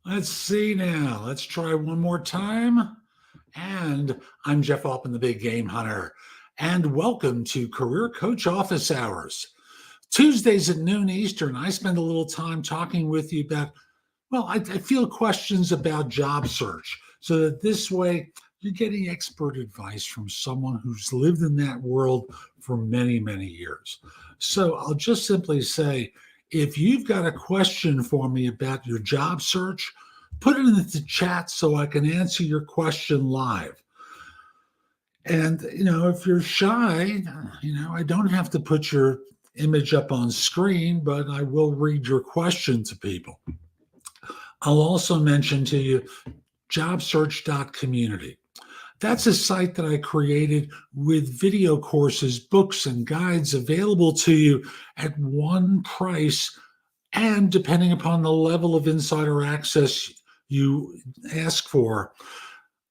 Let's see now. Let's try one more time. And I'm Jeff Altman, the Big Game Hunter. And welcome to Career Coach Office Hours. Tuesdays at noon Eastern, I spend a little time talking with you about, I feel questions about job search so that this way you're getting expert advice from someone who's lived in that world for many, many years. So I'll just simply say, if you've got a question for me about your job search, put it in the chat so I can answer your question live. And, if you're shy, I don't have to put your image up on screen, but I will read your question to people. I'll also mention to you JobSearch.Community. That's a site that I created with video courses, books, and guides available to you at one price. And depending upon the level of insider access you ask for,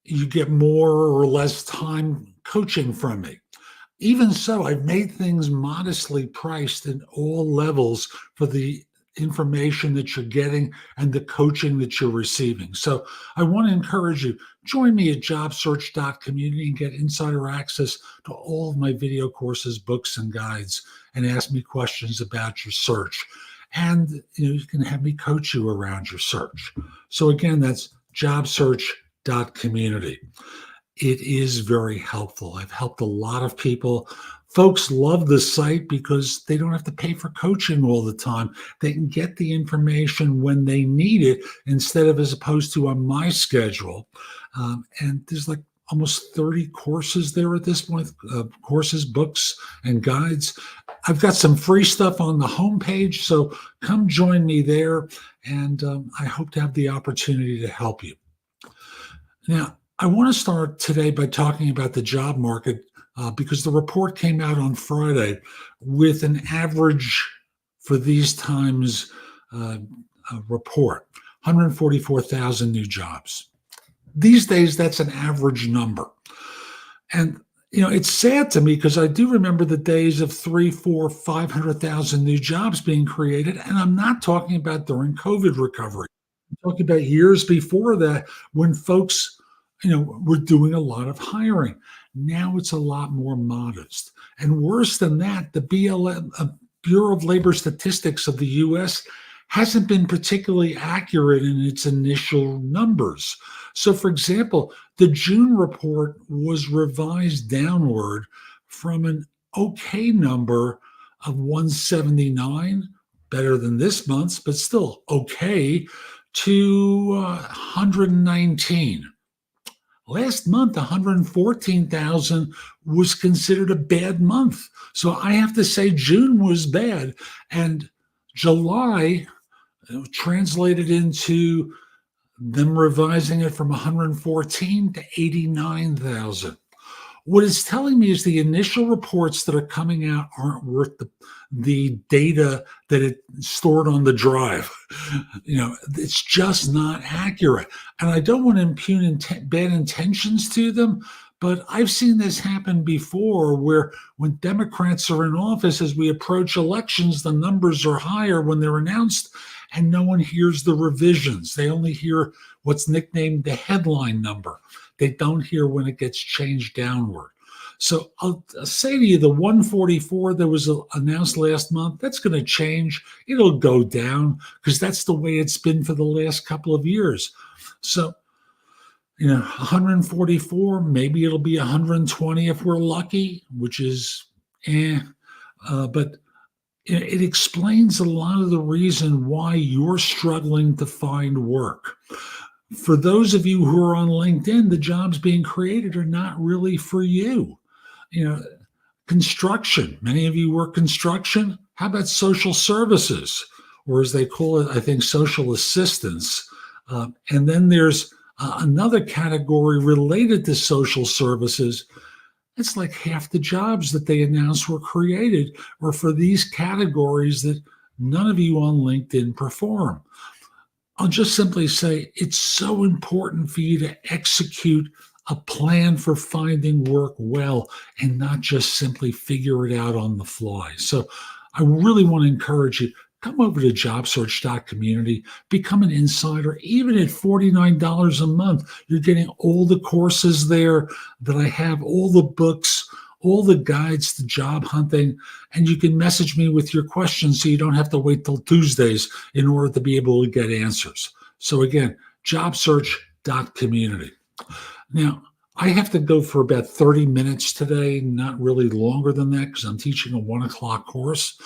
you get more or less time coaching from me. Even so, I've made things modestly priced in all levels for the information that you're getting and the coaching that you're receiving. So I want to encourage you, join me at JobSearch.Community and get insider access to all of my video courses, books, and guides, and ask me questions about your search. And you can have me coach you around your search. So again, that's JobSearch.Community. It is very helpful. I've helped a lot of people. Folks love the site because they don't have to pay for coaching all the time. They can get the information when they need it instead of as opposed to on my schedule. And there's like almost 30 courses there at this point, courses, books, and guides. I've got some free stuff on the homepage, so come join me there, and I hope to have the opportunity to help you. Now, I want to start today by talking about the job market because the report came out on Friday with an average for these times report, 144,000 new jobs. These days, that's an average number. And, it's sad to me because I do remember the days of 300,000, 400,000, 500,000 new jobs being created. And I'm not talking about during COVID recovery. I'm talking about years before that when folks we're doing a lot of hiring. Now it's a lot more modest. And worse than that, the Bureau of Labor Statistics of the U.S. hasn't been particularly accurate in its initial numbers. So, for example, the June report was revised downward from an okay number of 179, better than this month's, but still okay, to 119. Last month, 114,000 was considered a bad month. So I have to say June was bad. And July translated into them revising it from 114 to 89,000. What it's telling me is the initial reports that are coming out aren't worth the data that it stored on the drive. It's just not accurate. And I don't want to impugn bad intentions to them, but I've seen this happen before where when Democrats are in office, as we approach elections, the numbers are higher when they're announced and no one hears the revisions. They only hear what's nicknamed the headline number. They don't hear when it gets changed downward. So I'll say to you, the 144 that was announced last month, that's going to change. It'll go down because that's the way it's been for the last couple of years. So, 144, maybe it'll be 120 if we're lucky, which is but it explains a lot of the reason why you're struggling to find work. For those of you who are on LinkedIn, the jobs being created are not really for you. Construction. Many of you work construction. How about social services, or as they call it, I think, social assistance? And then there's another category related to social services. It's like half the jobs that they announced were created or for these categories that none of you on LinkedIn perform. I'll just simply say it's so important for you to execute a plan for finding work well and not just simply figure it out on the fly. So I really want to encourage you, come over to JobSearch.Community, become an insider. Even at $49 a month, you're getting all the courses there that I have, all the books, all the guides to job hunting, and you can message me with your questions so you don't have to wait till Tuesdays in order to be able to get answers. So again, JobSearch.Community. Now, I have to go for about 30 minutes today, not really longer than that because I'm teaching a 1 o'clock course.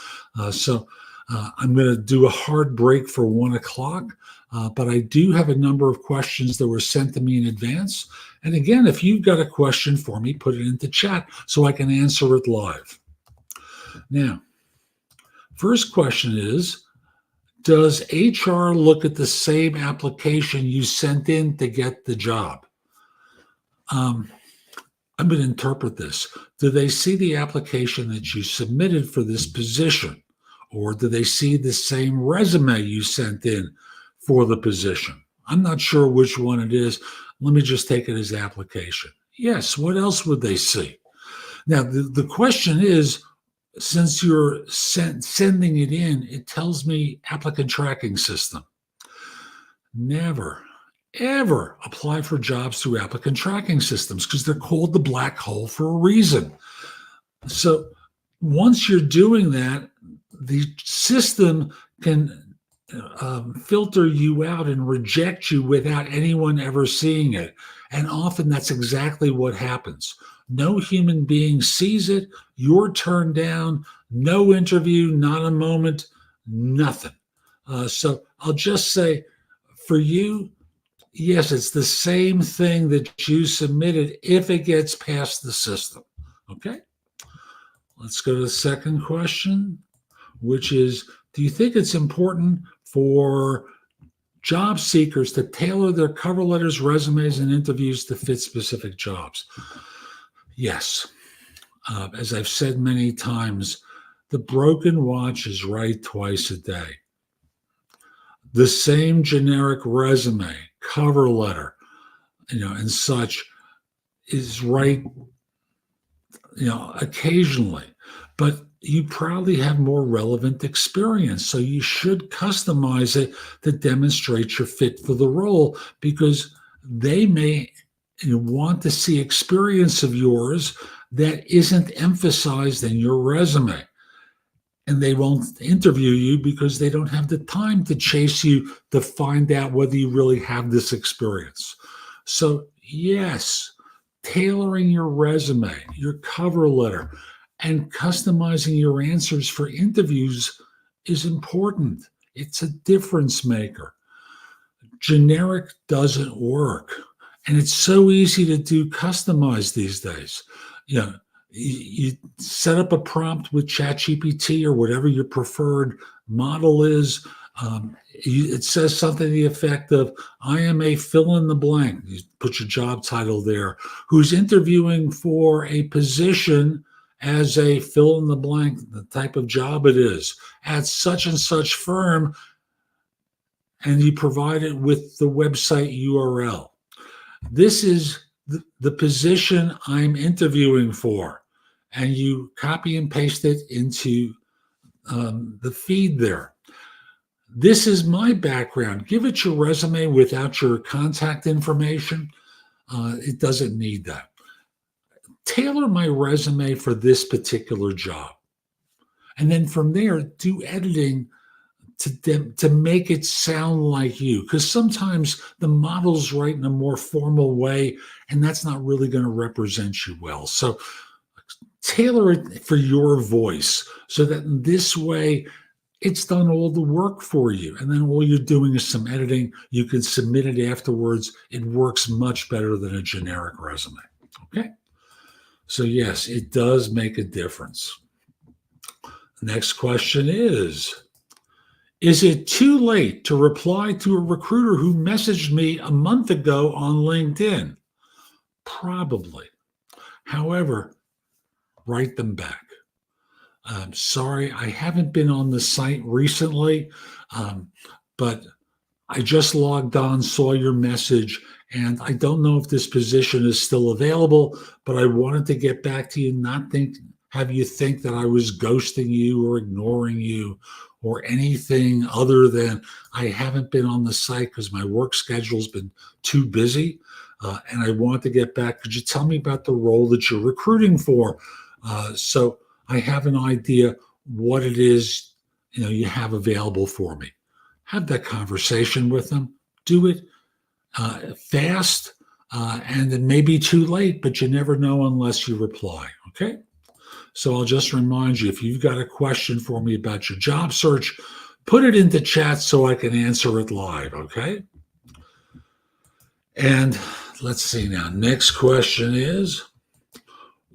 I'm going to do a hard break for 1 o'clock, but I do have a number of questions that were sent to me in advance. And again, if you've got a question for me, put it into chat so I can answer it live. Now, first question is, does HR look at the same application you sent in to get the job? I'm going to interpret this. Do they see the application that you submitted for this position? Or do they see the same resume you sent in for the position? I'm not sure which one it is. Let me just take it as application. Yes, what else would they see? Now, the question is, since you're sending it in, it tells me applicant tracking system. Never, ever apply for jobs through applicant tracking systems because they're called the black hole for a reason. So once you're doing that, the system can filter you out and reject you without anyone ever seeing it. And often that's exactly what happens. No human being sees it. You're turned down. No interview, not a moment, nothing. So I'll just say for you, yes, it's the same thing that you submitted if it gets past the system. Okay? Let's go to the second question, which is, do you think it's important for job seekers to tailor their cover letters, resumes, and interviews to fit specific jobs? Yes. As I've said many times, the broken watch is right twice a day. The same generic resume, cover letter, and such is right, occasionally. But you probably have more relevant experience. So you should customize it to demonstrate your fit for the role because they may want to see experience of yours that isn't emphasized in your resume. And they won't interview you because they don't have the time to chase you to find out whether you really have this experience. So yes, tailoring your resume, your cover letter, and customizing your answers for interviews is important. It's a difference maker. Generic doesn't work. And it's so easy to do customized these days. You set up a prompt with ChatGPT or whatever your preferred model is. It says something to the effect of, I am a fill in the blank. You put your job title there, who's interviewing for a position as a fill in the blank, the type of job it is, at such and such firm, and you provide it with the website URL. This is the position I'm interviewing for, and you copy and paste it into the feed there. This is my background. Give it your resume without your contact information. It doesn't need that. Tailor my resume for this particular job. And then from there, do editing to make it sound like you. Because sometimes the model's write in a more formal way, and that's not really going to represent you well. So tailor it for your voice so that in this way, it's done all the work for you. And then all you're doing is some editing. You can submit it afterwards. It works much better than a generic resume. Okay? So yes, it does make a difference. Next question is it too late to reply to a recruiter who messaged me a month ago on LinkedIn? Probably. However, write them back. Sorry, I haven't been on the site recently, but I just logged on, saw your message, and I don't know if this position is still available, but I wanted to get back to you, not have you think that I was ghosting you or ignoring you or anything other than I haven't been on the site because my work schedule's been too busy, and I want to get back. Could you tell me about the role that you're recruiting for? So I have an idea what it is you have available for me. Have that conversation with them. Do it fast, and it may be too late, but you never know unless you reply. Okay. So I'll just remind you, if you've got a question for me about your job search, put it into chat so I can answer it live. Okay. And let's see now. Next question is,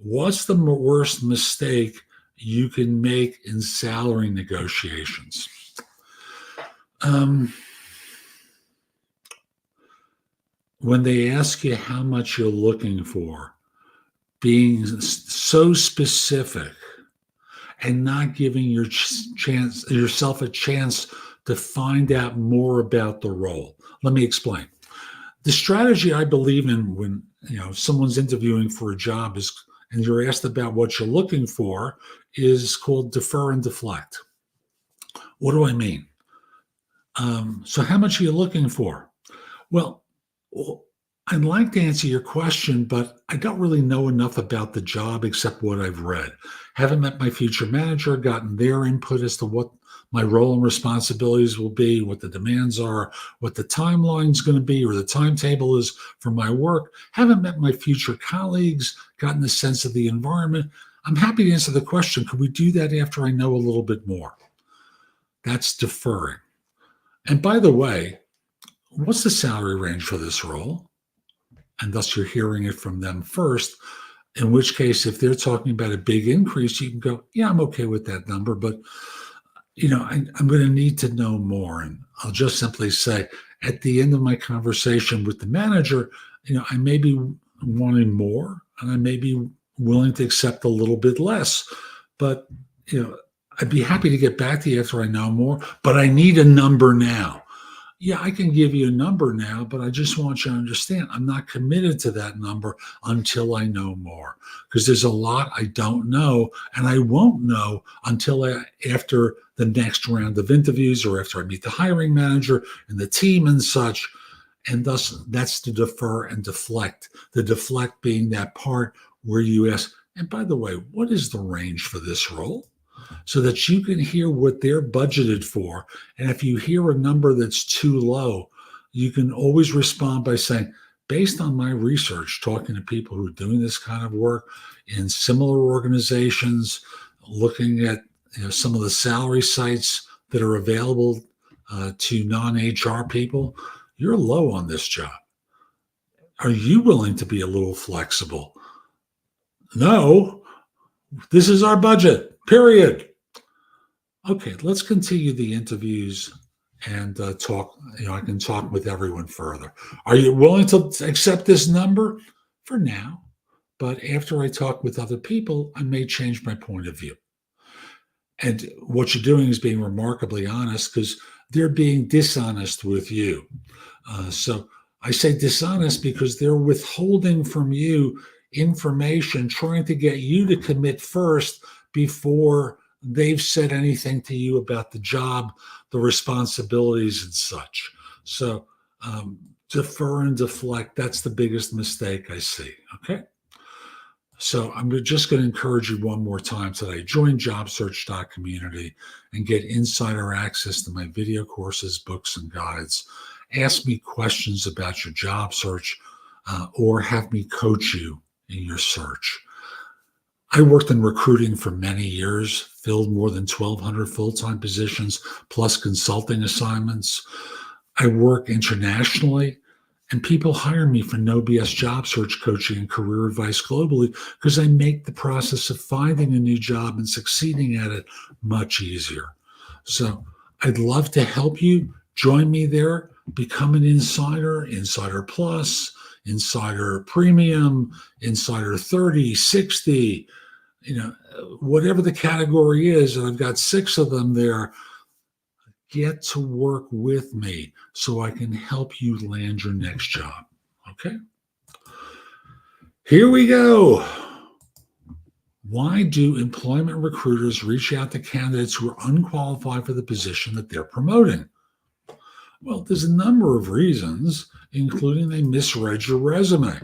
what's the worst mistake you can make in salary negotiations? When they ask you how much you're looking for, being so specific and not giving yourself a chance to find out more about the role. Let me explain. The strategy I believe in when someone's interviewing for a job is, and you're asked about what you're looking for, is called defer and deflect. What do I mean? So how much are you looking for? Well, I'd like to answer your question, but I don't really know enough about the job except what I've read. Haven't met my future manager, gotten their input as to what my role and responsibilities will be, what the demands are, what the timeline's going to be, or the timetable is for my work. Haven't met my future colleagues, gotten a sense of the environment. I'm happy to answer the question. Could we do that after I know a little bit more? That's deferring. And by the way, what's the salary range for this role? And thus you're hearing it from them first, in which case, if they're talking about a big increase, you can go, yeah, I'm okay with that number, but I'm going to need to know more. And I'll just simply say, at the end of my conversation with the manager, I may be wanting more, and I may be willing to accept a little bit less, but I'd be happy to get back to you after I know more, but I need a number now. Yeah, I can give you a number now, but I just want you to understand I'm not committed to that number until I know more, because there's a lot I don't know, and I won't know until after the next round of interviews or after I meet the hiring manager and the team and such. And thus, that's the defer and deflect. The deflect being that part where you ask, and by the way, what is the range for this role? So that you can hear what they're budgeted for. And if you hear a number that's too low, you can always respond by saying, based on my research, talking to people who are doing this kind of work in similar organizations, looking at some of the salary sites that are available to non-HR people, you're low on this job. Are you willing to be a little flexible? No, this is our budget, period. Okay, let's continue the interviews and talk. I can talk with everyone further. Are you willing to accept this number? For now, but after I talk with other people, I may change my point of view. And what you're doing is being remarkably honest, because they're being dishonest with you. So I say dishonest because they're withholding from you information, trying to get you to commit first before they've said anything to you about the job, the responsibilities and such. So defer and deflect, that's the biggest mistake I see, okay? So I'm just going to encourage you one more time today. Join JobSearch.Community and get insider access to my video courses, books, and guides. Ask me questions about your job search or have me coach you in your search. I worked in recruiting for many years, filled more than 1,200 full-time positions, plus consulting assignments. I work internationally, and people hire me for no BS job search coaching and career advice globally because I make the process of finding a new job and succeeding at it much easier. So I'd love to help you. Join me there. Become an insider, Insider Plus, Insider Premium, Insider 30, 60, whatever the category is, and I've got 6 of them there. Get to work with me so I can help you land your next job. Okay? Here we go. Why do employment recruiters reach out to candidates who are unqualified for the position that they're promoting? Well, there's a number of reasons, including they misread your resume.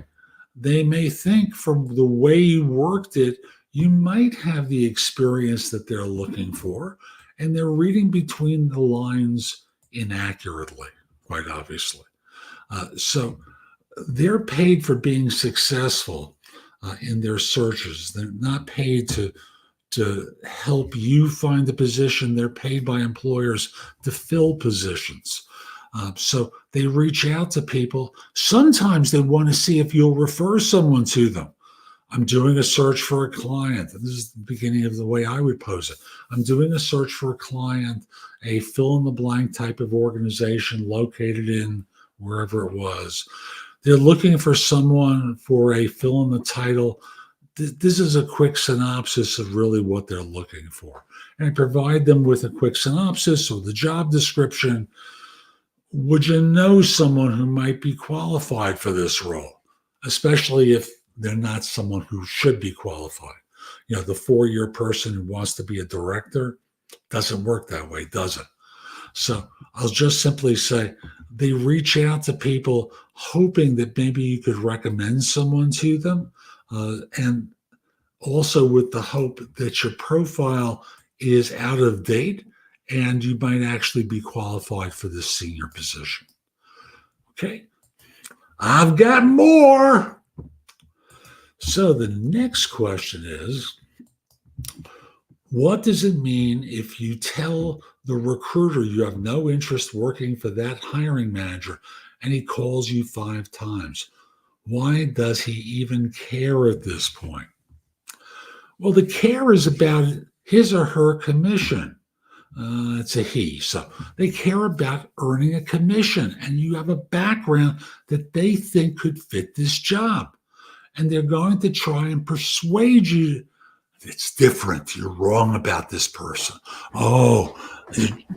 They may think from the way you worked it, you might have the experience that they're looking for, and they're reading between the lines inaccurately, quite obviously. So they're paid for being successful in their searches. They're not paid to help you find a position. They're paid by employers to fill positions. So they reach out to people. Sometimes they want to see if you'll refer someone to them. I'm doing a search for a client. This is the beginning of the way I would pose it. I'm doing a search for a client, a fill-in-the-blank type of organization located in wherever it was. They're looking for someone for a fill in the title. This is a quick synopsis of really what they're looking for. And I provide them with a quick synopsis or the job description. Would you know someone who might be qualified for this role, especially if they're not someone who should be qualified? You know, the 4-year person who wants to be a director doesn't work that way, does it? So I'll just simply say they reach out to people hoping that maybe you could recommend someone to them, and also with the hope that your profile is out of date and you might actually be qualified for this senior position. Okay, I've got more. So the next question is, what does it mean if you tell the recruiter you have no interest working for that hiring manager and he calls you 5 times? Why does he even care at this point? Well, the care is about his or her commission. It's a he. So they care about earning a commission, and you have a background that they think could fit this job. And they're going to try and persuade you it's different. You're wrong about this person. Oh,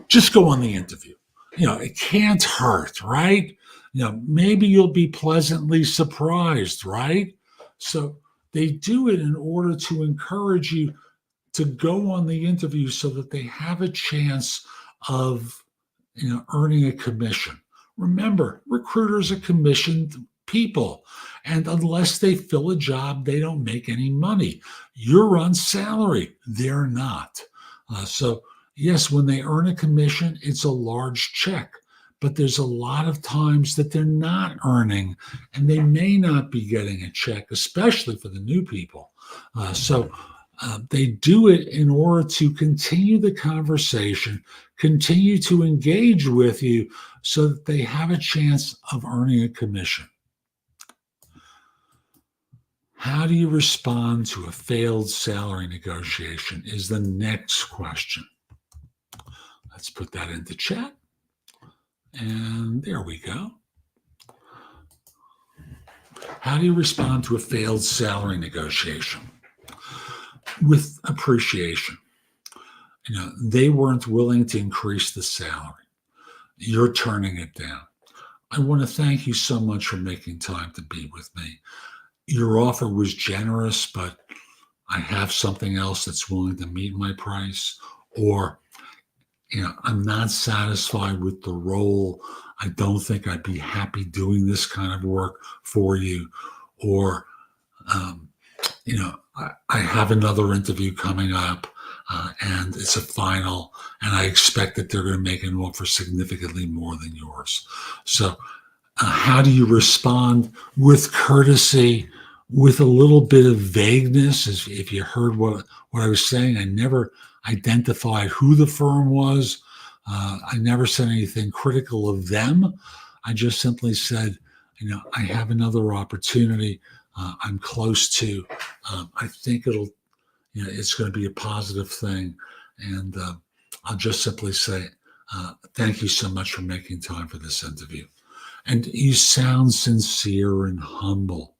just go on the interview. You know, it can't hurt, right? You know, maybe you'll be pleasantly surprised, right? So they do it in order to encourage you to go on the interview so that they have a chance of, earning a commission. Remember, recruiters are commissioned people. And unless they fill a job, they don't make any money. You're on salary. They're not. So yes, when they earn a commission, it's a large check. But there's a lot of times that they're not earning, and they may not be getting a check, especially for the new people. So they do it in order to continue the conversation, continue to engage with you so that they have a chance of earning a commission. How do you respond to a failed salary negotiation is the next question. Let's put that into chat. And there we go. How do you respond to a failed salary negotiation? With appreciation. They weren't willing to increase the salary. You're turning it down. I want to thank you so much for making time to be with me. Your offer was generous, but I have something else that's willing to meet my price. Or, I'm not satisfied with the role. I don't think I'd be happy doing this kind of work for you. Or, I have another interview coming up and it's a final, and I expect that they're going to make an offer significantly more than yours. So how do you respond? With courtesy, with a little bit of vagueness. As if you heard what I was saying, I never identified who the firm was. I never said anything critical of them. I just simply said, I have another opportunity. I'm close to. I think it's going to be a positive thing. And I'll just simply say, thank you so much for making time for this interview. And you sound sincere and humble,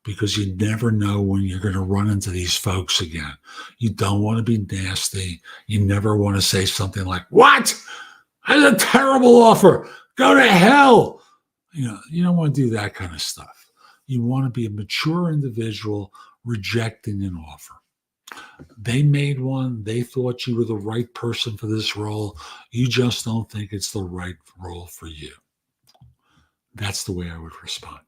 because you never know when you're going to run into these folks again. You don't want to be nasty. You never want to say something like, "What? That's a terrible offer. Go to hell." You don't want to do that kind of stuff. You want to be a mature individual rejecting an offer. They made one. They thought you were the right person for this role. You just don't think it's the right role for you. That's the way I would respond.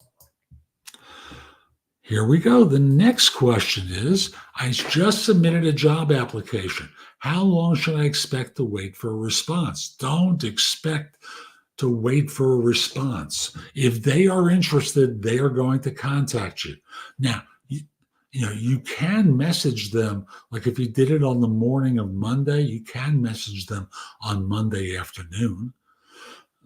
Here we go. The next question is, I just submitted a job application. How long should I expect to wait for a response? Don't expect to wait for a response. If they are interested, they are going to contact you. Now, you can message them. Like if you did it on the morning of Monday, you can message them on Monday afternoon.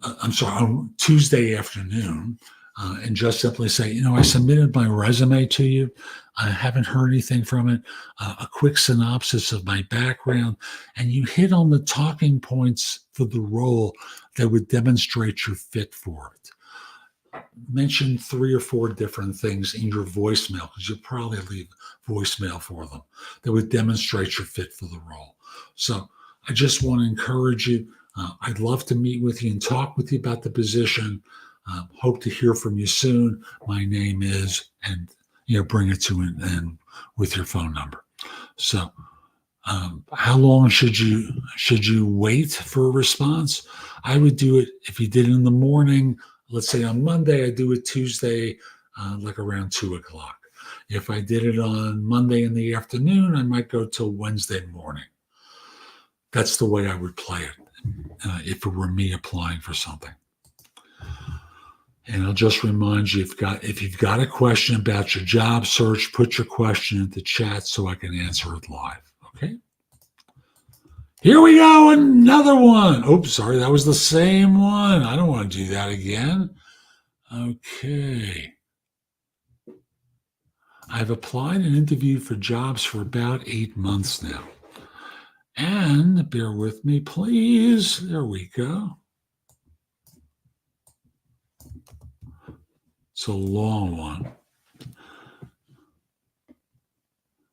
On Tuesday afternoon, and just simply say, I submitted my resume to you. I haven't heard anything from it. A quick synopsis of my background, and you hit on the talking points for the role that would demonstrate your fit for it. Mention 3 or 4 different things in your voicemail, because you'll probably leave voicemail for them that would demonstrate your fit for the role. So I just want to encourage you. I'd love to meet with you and talk with you about the position. Hope to hear from you soon. My name is, and bring it to and with your phone number. So how long should you wait for a response? I would do it if you did it in the morning. Let's say on Monday, I do it Tuesday, like around 2:00. If I did it on Monday in the afternoon, I might go till Wednesday morning. That's the way I would play it if it were me applying for something. And I'll just remind you, if you've got a question about your job search, put your question in the chat so I can answer it live. Okay? Here we go, another one. Oops, sorry, that was the same one. I don't want to do that again. Okay. I've applied and interviewed for jobs for about 8 months now. And bear with me, please. There we go. It's a long one.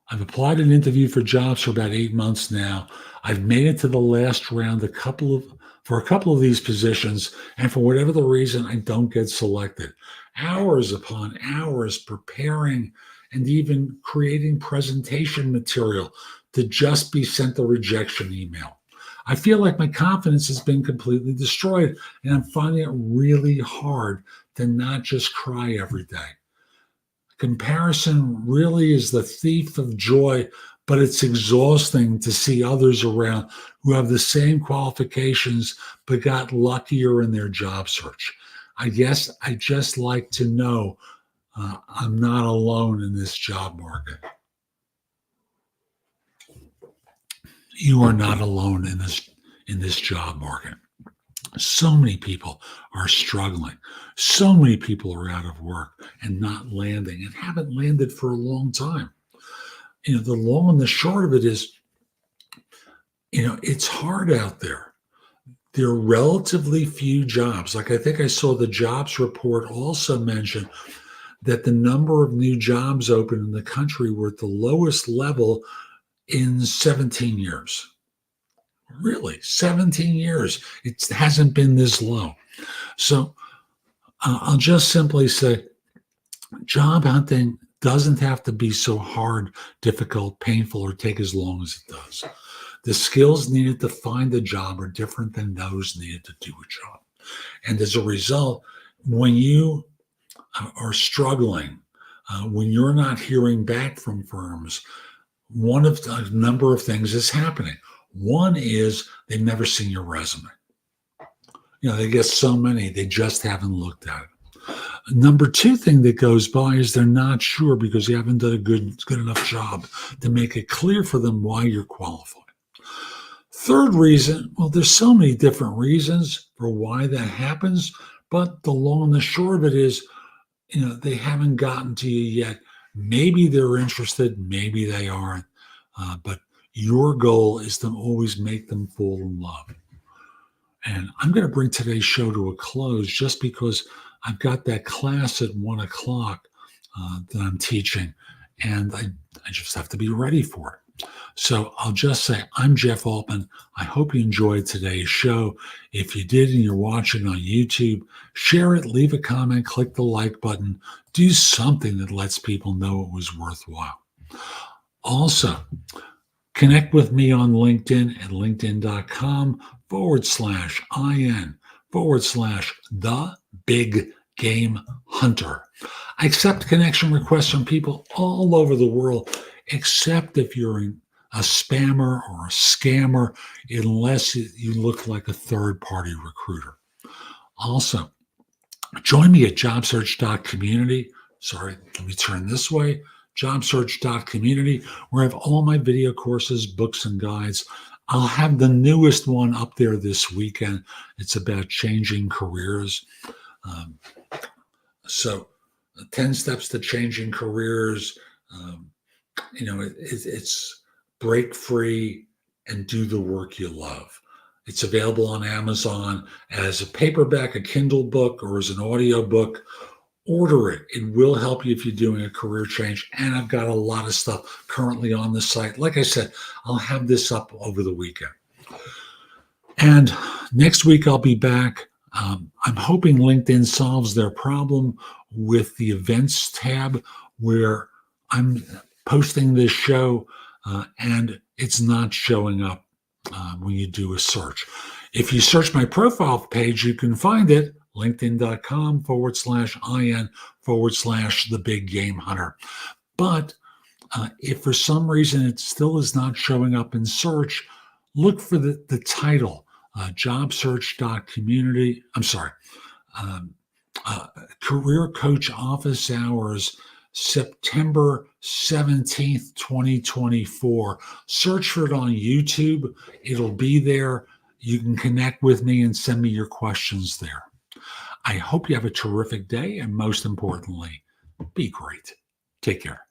I've applied and interviewed for jobs for about 8 months now. I've made it to the last round for a couple of these positions, and for whatever the reason, I don't get selected. Hours upon hours preparing and even creating presentation material to just be sent a rejection email. I feel like my confidence has been completely destroyed, and I'm finding it really hard to not just cry every day. Comparison really is the thief of joy, but it's exhausting to see others around who have the same qualifications but got luckier in their job search. I guess I just like to know I'm not alone in this job market. You are not alone in this job market. So many people are struggling. So many people are out of work and not landing and haven't landed for a long time. The long and the short of it is, it's hard out there. There are relatively few jobs. Like I think I saw the jobs report also mention that the number of new jobs open in the country were at the lowest level in 17 years. Really, 17 years. It hasn't been this low. So I'll just simply say job hunting doesn't have to be so hard, difficult, painful, or take as long as it does. The skills needed to find a job are different than those needed to do a job. And as a result, when you are struggling, when you're not hearing back from firms, one of a number of things is happening. One is they've never seen your resume. They get so many, they just haven't looked at it. Number 2 thing that goes by is they're not sure because you haven't done a good enough job to make it clear for them why you're qualified. Third reason, well, there's so many different reasons for why that happens, but the long and the short of it is, they haven't gotten to you yet. Maybe they're interested, maybe they aren't, but your goal is to always make them fall in love. And I'm going to bring today's show to a close just because I've got that class at 1:00 that I'm teaching, and I just have to be ready for it. So I'll just say, I'm Jeff Altman. I hope you enjoyed today's show. If you did and you're watching on YouTube, share it, leave a comment, click the like button, do something that lets people know it was worthwhile. Also, connect with me on LinkedIn at linkedin.com/IN/the big game hunter. I accept connection requests from people all over the world, except if you're a spammer or a scammer, unless you look like a third-party recruiter. Also, join me at JobSearch.Community. Sorry, let me turn this way. JobSearch.Community, where I have all my video courses, books, and guides. I'll have the newest one up there this weekend. It's about changing careers. So 10 steps to changing careers. It's break free and do the work you love. It's available on Amazon as a paperback, a Kindle book, or as an audio book. Order it. It will help you if you're doing a career change. And I've got a lot of stuff currently on the site. Like I said, I'll have this up over the weekend. And next week I'll be back. I'm hoping LinkedIn solves their problem with the events tab, where I'm posting this show and it's not showing up when you do a search. If you search my profile page, you can find it, linkedin.com/IN/the big game hunter. But if for some reason it still is not showing up in search, look for the title, JobSearch.Community. I'm sorry, Career Coach Office Hours, September 17th, 2024. Search for it on YouTube. It'll be there. You can connect with me and send me your questions there. I hope you have a terrific day, and most importantly, be great. Take care.